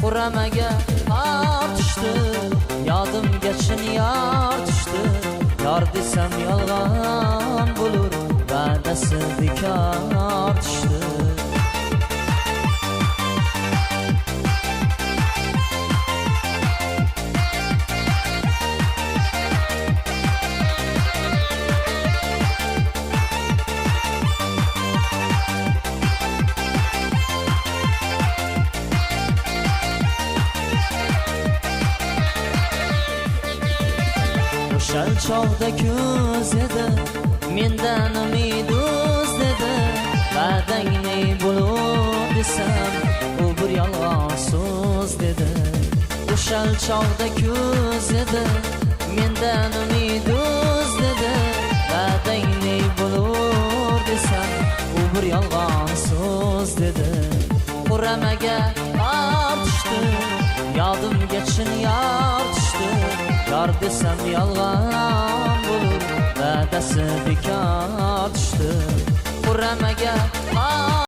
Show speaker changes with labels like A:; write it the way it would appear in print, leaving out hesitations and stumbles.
A: Quramaga tortishdi, yodimga chin yor tushdi. Yor desam yolg'on bo'lur, va'dasi bekor tushdi. O'shal chog'da ko'z edi, mendan umid uz dedi. Va'dang ne bo'lur desam, u bir yolg'on so'z dedi. O'shal chog'da ko'z edi, mendan umid uz dedi. Va'dang ne bo'lur desam, u bir yolg'on so'z dedi. Quramaga tortishdi, yodimga chin yor tushdi. Yor desam yolg'on bo'lur, va'dasi bekor